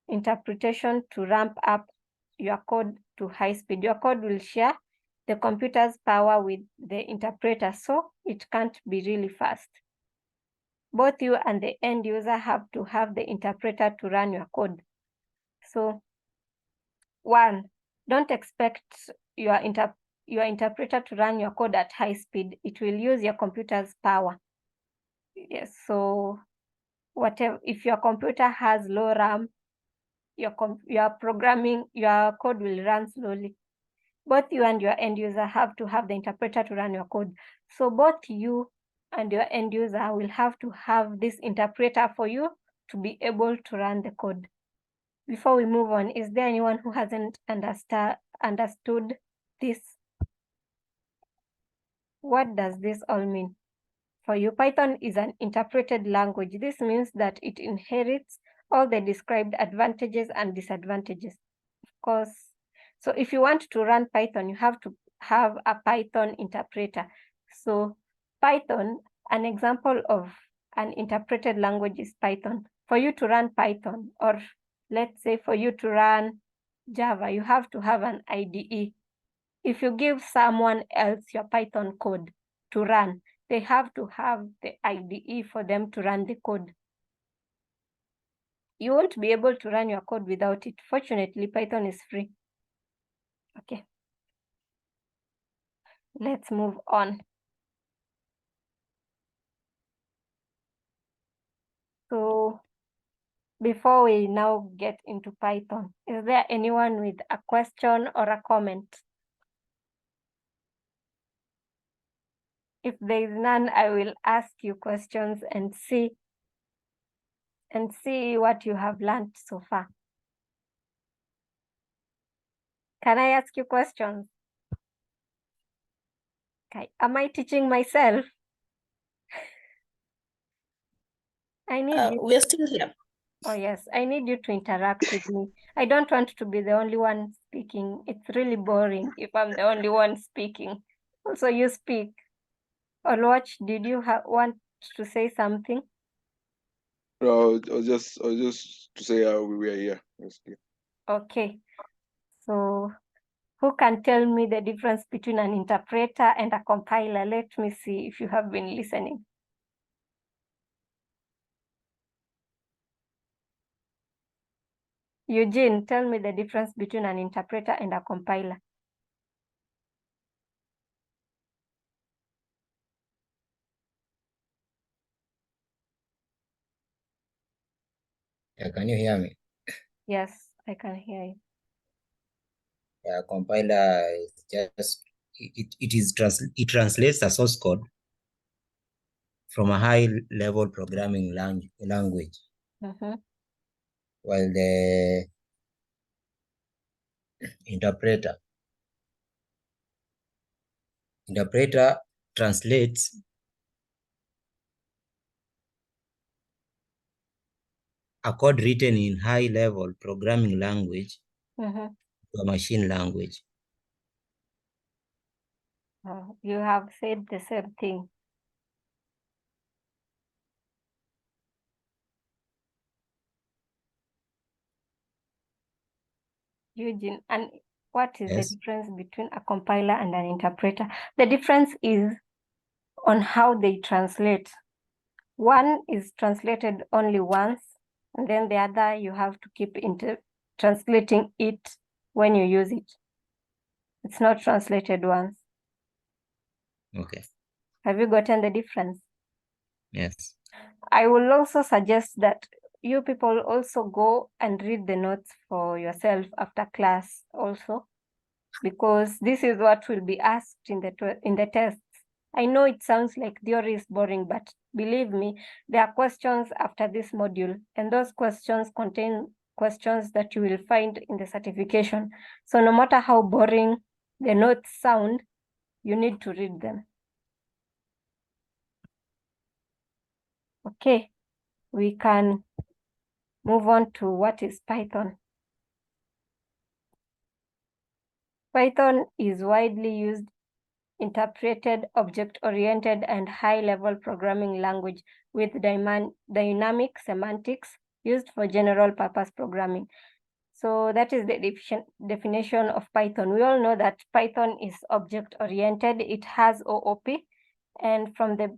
interpretation to ramp up your code to high speed. Your code will share the computer's power with the interpreter, so it can't be really fast. Both you and the end user have to have the interpreter to run your code. So, one, don't expect your interpreter to run your code at high speed. It will use your computer's power. Yes, so if your computer has low RAM, your code will run slowly. Both you and your end user have to have the interpreter to run your code. So both you and your end user will have to have this interpreter for you to be able to run the code. Before we move on, is there anyone who hasn't understood this? What does this all mean? For you, Python is an interpreted language. This means that it inherits all the described advantages and disadvantages. Of course, so if you want to run Python, you have to have a Python interpreter. So Python, an example of an interpreted language is Python. For you to run Python, or let's say for you to run Java, you have to have an IDE. If you give someone else your Python code to run, they have to have the IDE for them to run the code. You won't be able to run your code without it. Fortunately, Python is free. Okay. Let's move on. So before we now get into Python, is there anyone with a question or a comment? If there is none, I will ask you questions and see what you have learned so far. Can I ask you questions? Okay. Am I teaching myself? I need you.
We're still here.
Oh yes, I need you to interact with me. I don't want to be the only one speaking. It's really boring if I'm the only one speaking. Also, you speak. Olwach, did you want to say something?
I was just to say we were here. Basically.
Okay. So who can tell me the difference between an interpreter and a compiler? Let me see if you have been listening. Eugene, tell me the difference between an interpreter and a compiler.
Yeah, can you hear me?
Yes, I can hear you.
Yeah, compiler is just it translates the source code from a high level programming language,
Mm-hmm.
while the interpreter translates a code written in high level programming language
Mm-hmm.
to a machine language.
Oh, you have said the same thing. Eugene, and what is the
Yes.
difference between a compiler and an interpreter? The difference is on how they translate. One is translated only once, and then the other you have to keep translating it when you use it. It's not translated once.
Okay.
Have you gotten the difference?
Yes.
I will also suggest that you people also go and read the notes for yourself after class also, because this is what will be asked in the tests. I know it sounds like theory is boring, but believe me, there are questions after this module, and those questions contain questions that you will find in the certification. So no matter how boring the notes sound, you need to read them. Okay, we can move on to what is Python. Python is widely used, interpreted, object-oriented, and high-level programming language with dynamic semantics used for general-purpose programming. So that is the definition of Python. We all know that Python is object-oriented. It has OOP, and from the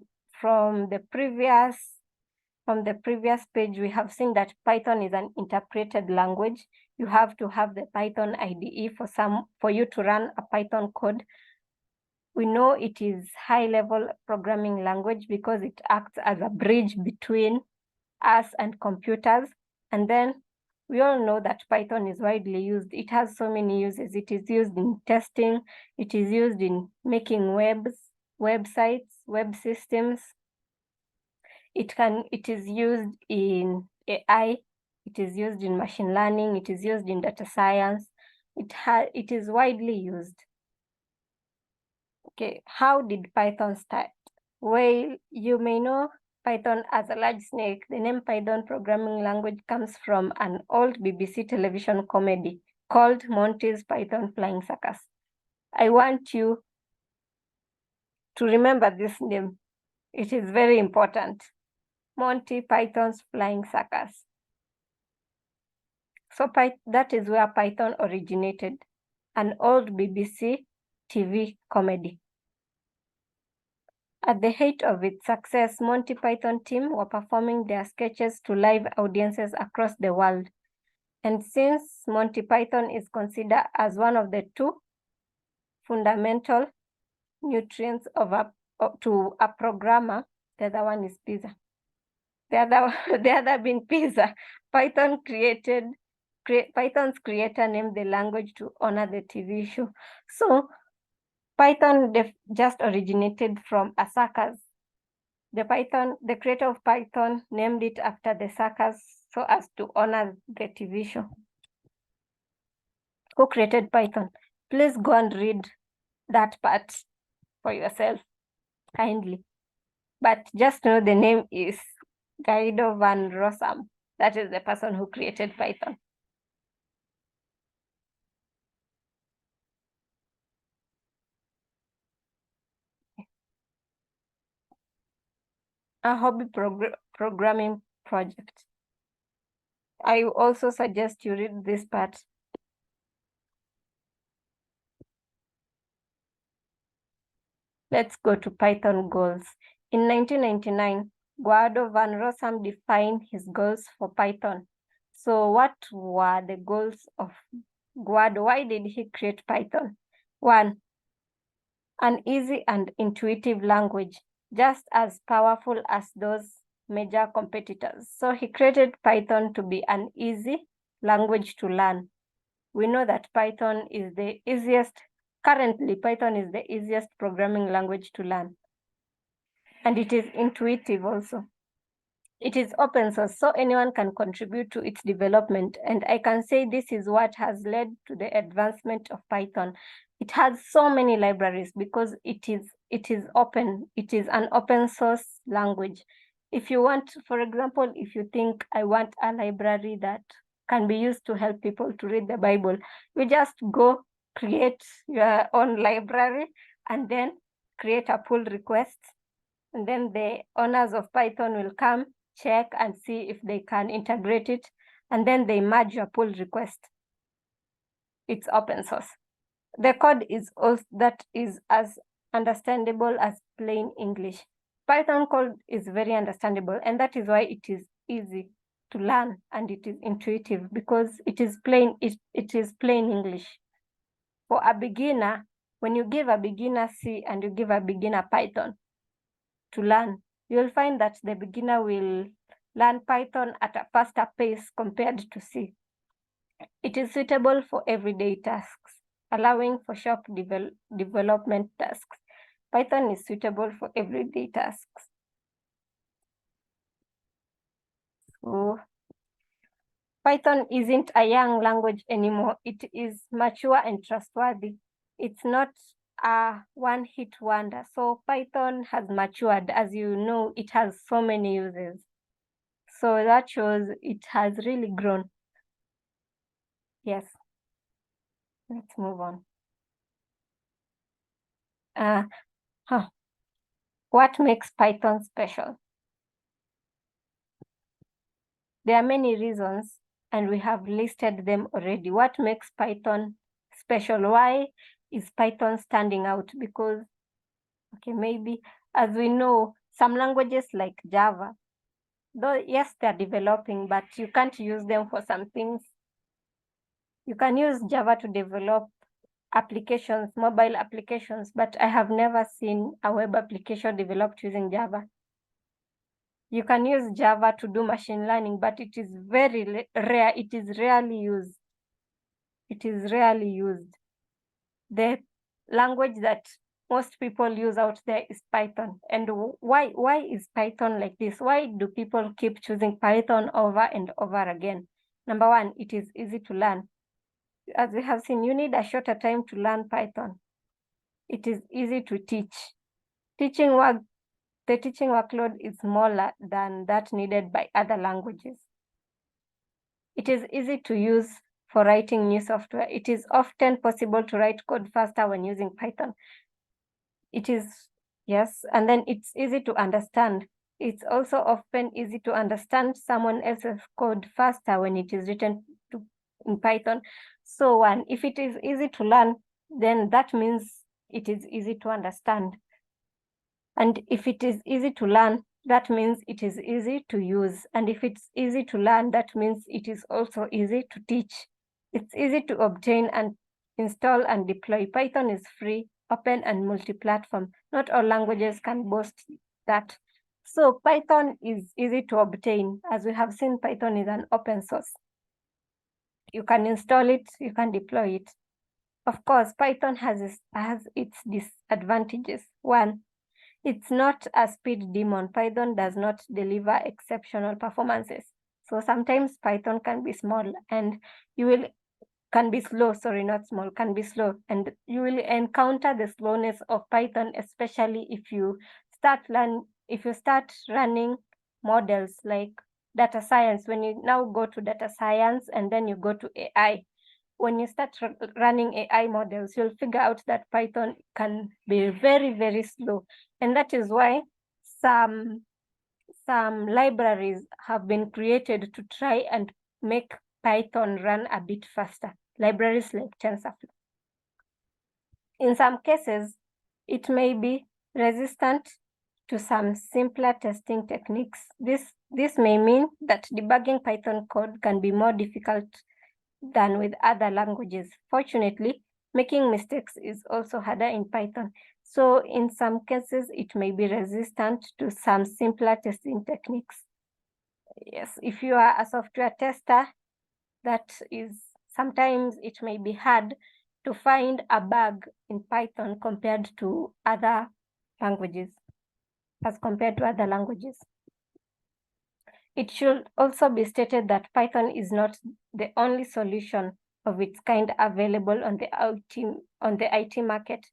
previous page, we have seen that Python is an interpreted language. You have to have the Python IDE for you to run a Python code. We know it is high-level programming language because it acts as a bridge between us and computers. And then we all know that Python is widely used. It has so many uses. It is used in testing. It is used in making websites, web systems. It is used in AI. It is used in machine learning. It is used in data science. It is widely used. Okay, how did Python start? Well, you may know Python as a large snake. The name Python programming language comes from an old BBC television comedy called Monty's Python Flying Circus. I want you to remember this name. It is very important. Monty Python's Flying Circus. So that is where Python originated, an old BBC TV comedy. At the height of its success, Monty Python team were performing their sketches to live audiences across the world. And since Monty Python is considered as one of the two fundamental nutrients to a programmer, the other one is pizza. The other being pizza. Python's creator named the language to honor the TV show. So Python just originated from a circus. The creator of Python named it after the circus so as to honor the TV show. Who created Python? Please go and read that part for yourself, kindly. But just know the name is Guido van Rossum. That is the person who created Python. A hobby programming project. I also suggest you read this part. Let's go to Python goals. In 1999, Guido van Rossum defined his goals for Python. So what were the goals of Guido? Why did he create Python? 1, an easy and intuitive language, just as powerful as those major competitors. So he created Python to be an easy language to learn. We know that Python is the easiest, currently Python is the easiest programming language to learn. And it is intuitive also. It is open source, so anyone can contribute to its development. And I can say this is what has led to the advancement of Python. It has so many libraries because it is open. It is an open source language. If you want, for example, if you think I want a library that can be used to help people to read the Bible, you just go create your own library and then create a pull request. And then the owners of Python will come, check and see if they can integrate it. And then they merge your pull request. It's open source. The code is also that is as understandable as plain English. Python code is very understandable, and that is why it is easy to learn and it is intuitive because it is plain English. For a beginner, when you give a beginner C and you give a beginner Python to learn, you'll find that the beginner will learn Python at a faster pace compared to C. It is suitable for everyday tasks, allowing for short development tasks. Python is suitable for everyday tasks. So Python isn't a young language anymore. It is mature and trustworthy. It's not a one-hit wonder. So Python has matured. As you know, it has so many uses. So that shows it has really grown. Yes. Let's move on. What makes Python special? There are many reasons, and we have listed them already. What makes Python special? Why is Python standing out? Because, okay, maybe as we know, some languages like Java, though yes, they're developing, but you can't use them for some things. You can use Java to develop applications, mobile applications, but I have never seen a web application developed using Java. You can use Java to do machine learning, but it is very rare. It is rarely used. It is rarely used. The language that most people use out there is Python. And why is Python like this? Why do people keep choosing Python over and over again? Number one, it is easy to learn. As we have seen, you need a shorter time to learn Python. It is easy to teach. The teaching workload is smaller than that needed by other languages. It is easy to use for writing new software. It is often possible to write code faster when using Python. It is, yes, and then it's easy to understand. It's also often easy to understand someone else's code faster when it is written in Python. So one, if it is easy to learn, then that means it is easy to understand. And if it is easy to learn, that means it is easy to use. And if it's easy to learn, that means it is also easy to teach. It's easy to obtain and install and deploy. Python is free, open, and multi-platform. Not all languages can boast that. So Python is easy to obtain. As we have seen, Python is an open source. You can install it, you can deploy it. Of course, Python has its disadvantages. One, it's not a speed demon. Python does not deliver exceptional performances. So sometimes Python can be small and can be slow, sorry, not small, can be slow. And you will encounter the slowness of Python, especially if you start running models like data science. When you now go to data science and then you go to AI, when you start running AI models, you'll figure out that Python can be very, very slow. And that is why some libraries have been created to try and make Python run a bit faster, libraries like TensorFlow. In some cases, it may be resistant to some simpler testing techniques. This may mean that debugging Python code can be more difficult than with other languages. Fortunately, making mistakes is also harder in Python. So in some cases, it may be resistant to some simpler testing techniques. Yes, if you are a software tester, that is, sometimes it may be hard to find a bug in Python compared to other languages, as compared to other languages. It should also be stated that Python is not the only solution of its kind available on the IT market.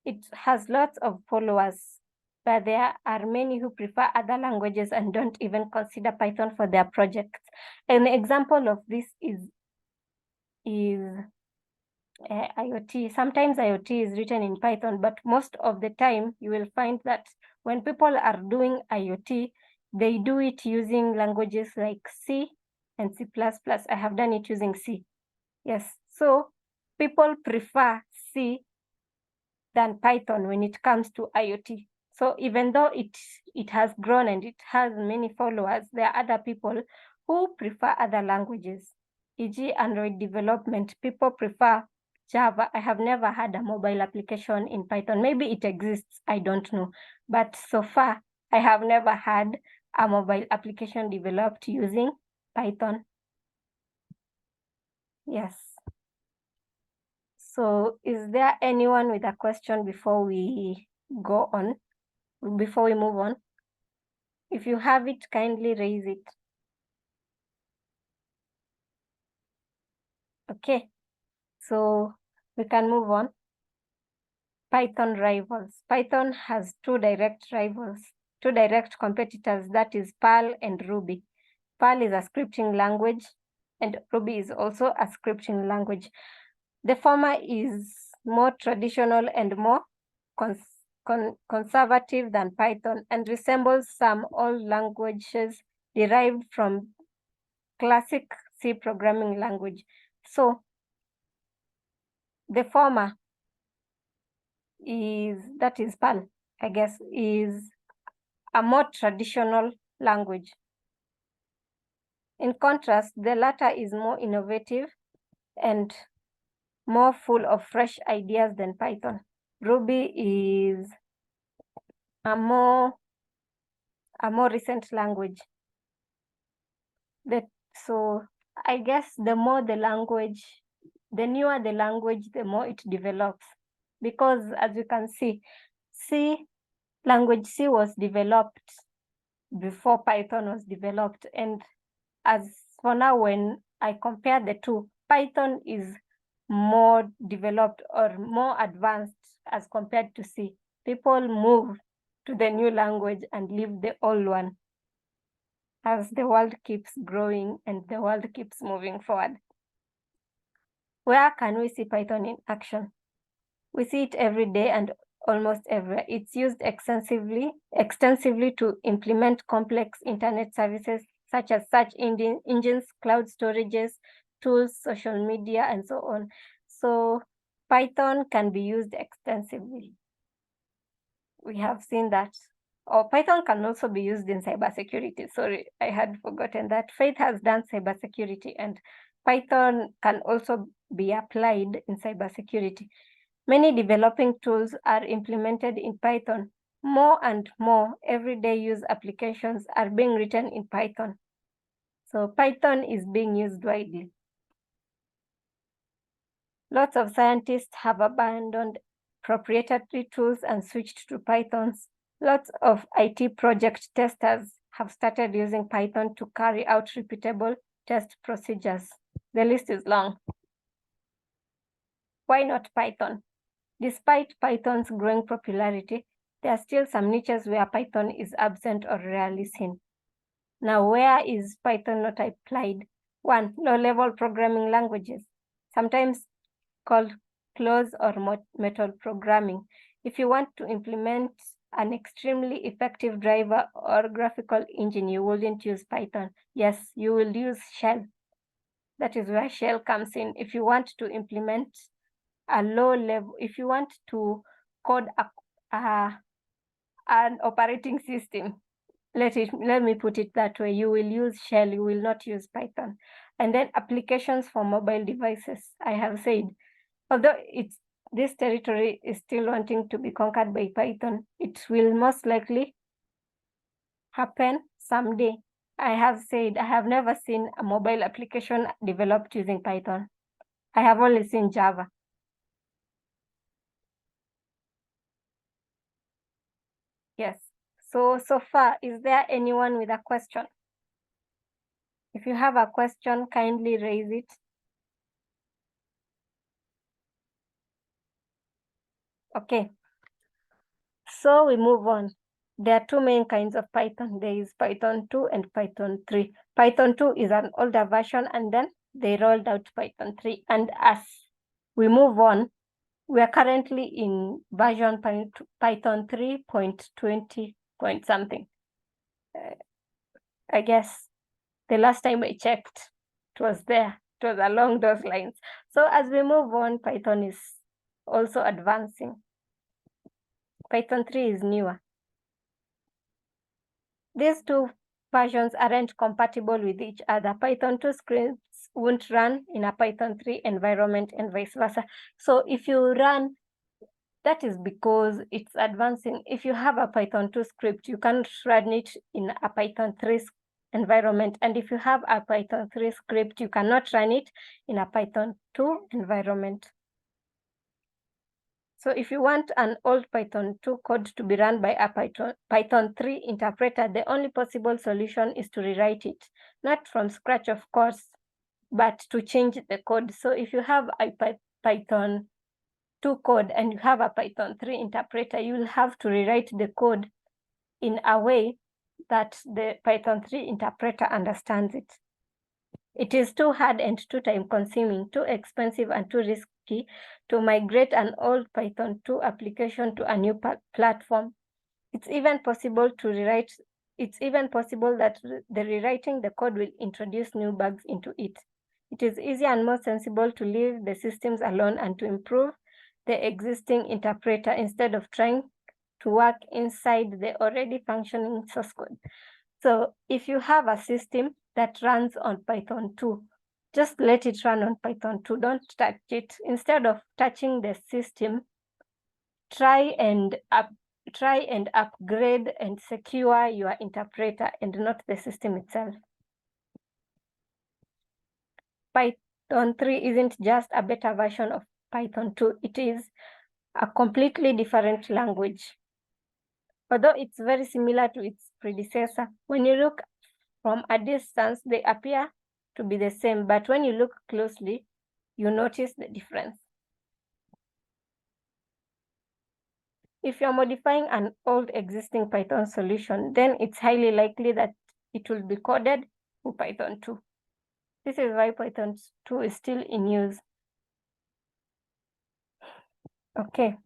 It has lots of followers, but there are many who prefer other languages and don't even consider Python for their projects. An example of this is IoT. Sometimes IoT is written in Python, but most of the time you will find that when people are doing IoT, they do it using languages like C and C++. I have done it using C. Yes, so people prefer C than Python when it comes to IoT. So even though it has grown and it has many followers, there are other people who prefer other languages, e.g. Android development. People prefer Java. I have never had a mobile application in Python. Maybe it exists, I don't know. But so far, I have never had a mobile application developed using Python. Yes. So is there anyone with a question before we go on, before we move on? If you have it, kindly raise it. Okay, so we can move on. Python rivals. Python has two direct competitors, that is Perl and Ruby. Perl is a scripting language and Ruby is also a scripting language. The former is more traditional and more conservative than Python and resembles some old languages derived from classic C programming language. So the former that is Perl, I guess, is a more traditional language. In contrast, the latter is more innovative and more full of fresh ideas than Python. Ruby is a more recent language. So I guess the more the language, the newer the language, the more it develops. Because as you can see, language C was developed before Python was developed. And as for now, when I compare the two, Python is more developed or more advanced as compared to C. People move to the new language and leave the old one as the world keeps growing and the world keeps moving forward. Where can we see Python in action? We see it every day and almost everywhere. It's used extensively to implement complex internet services such as search engines, cloud storages, tools, social media, and so on. So Python can be used extensively. We have seen that. Or Python can also be used in cybersecurity. Sorry, I had forgotten that. Faith has done cybersecurity, and Python can also be applied in cybersecurity. Many developing tools are implemented in Python. More and more everyday use applications are being written in Python. So Python is being used widely. Lots of scientists have abandoned proprietary tools and switched to Pythons. Lots of IT project testers have started using Python to carry out repeatable test procedures. The list is long. Why not Python? Despite Python's growing popularity, there are still some niches where Python is absent or rarely seen. Now, where is Python not applied? 1. Low-level programming languages, sometimes called close or method programming. If you want to implement an extremely effective driver or graphical engine, you wouldn't use Python. Yes, you will use Shell. That is where Shell comes in. If you want to implement a low level, if you want to code an operating system, let me put it that way, you will use Shell, you will not use Python. And then applications for mobile devices, I have said, although this territory is still wanting to be conquered by Python, it will most likely happen someday. I have said I have never seen a mobile application developed using Python. I have only seen Java. Yes. So far, is there anyone with a question? If you have a question, kindly raise it. Okay. So we move on. There are two main kinds of Python. There is Python 2 and Python 3. Python 2 is an older version, and then they rolled out Python 3. And as we move on, we are currently in version Python 3.20 point something. I guess the last time I checked, it was there. It was along those lines. So as we move on, Python is also advancing. Python 3 is newer. These two versions aren't compatible with each other. Python 2 scripts won't run in a Python 3 environment and vice versa. So if you run, that is because it's advancing. If you have a Python 2 script, you can't run it in a Python 3 environment. And if you have a Python 3 script, you cannot run it in a Python 2 environment. So if you want an old Python 2 code to be run by a Python 3 interpreter, the only possible solution is to rewrite it, not from scratch, of course, but to change the code. So if you have a Python 2 code and you have a Python 3 interpreter, you will have to rewrite the code in a way that the Python 3 interpreter understands it. It is too hard and too time-consuming, too expensive and too risky to migrate an old Python 2 application to a new platform. It's even possible that the rewriting the code will introduce new bugs into it. It is easier and more sensible to leave the systems alone and to improve the existing interpreter instead of trying to work inside the already functioning source code. So if you have a system that runs on Python 2, just let it run on Python 2. Don't touch it. Instead of touching the system, try and upgrade and secure your interpreter and not the system itself. Python 3 isn't just a better version of Python 2. It is a completely different language. Although it's very similar to its predecessor, when you look from a distance, they appear to be the same, but when you look closely, you notice the difference. If you're modifying an old existing Python solution, then it's highly likely that it will be coded in Python 2. This is why Python 2 is still in use. Okay.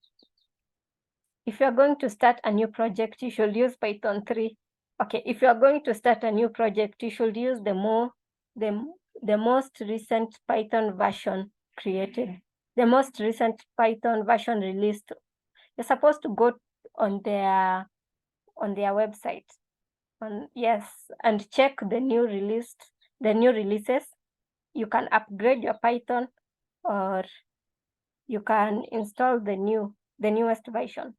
If you're going to start a new project, you should use Python 3. Okay, if you're going to start a new project, you should use the the most recent Python version created, the most recent Python version released. You're supposed to go on their website, yes, and check the new releases. You can upgrade your Python, or you can install the newest version.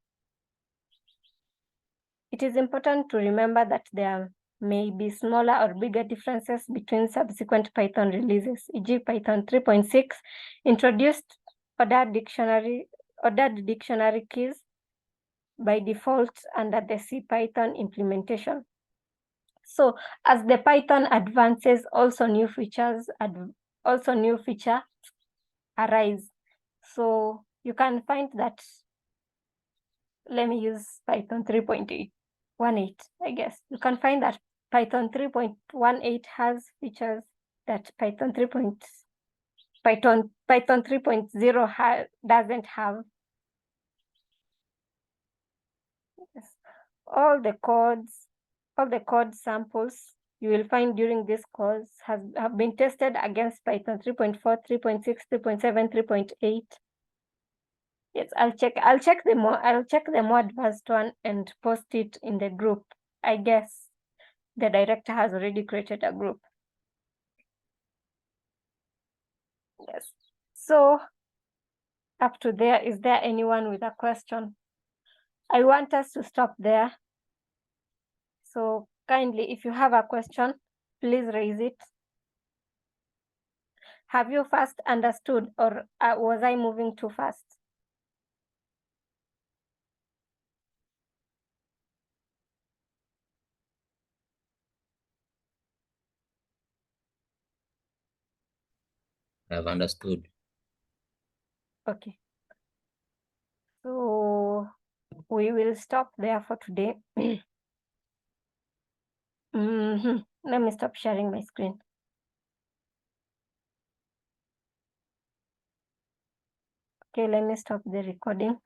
It is important to remember that there may be smaller or bigger differences between subsequent Python releases, e.g. Python 3.6 introduced ordered dictionary keys by default under the CPython implementation. So as the Python advances, also new features arise. So you can find that, let me use Python 3.18, I guess. You can find that Python 3.18 has features that Python 3.0 doesn't have. Yes. All the code samples you will find during this course have been tested against Python 3.4, 3.6, 3.7, 3.8. Yes, I'll check the more advanced one and post it in the group. I guess the director has already created a group. Yes. So up to there, is there anyone with a question? I want us to stop there. So kindly, if you have a question, please raise it. Have you first understood, or was I moving too fast?
I've understood.
Okay. So we will stop there for today. Let me stop sharing my screen. Okay, let me stop the recording.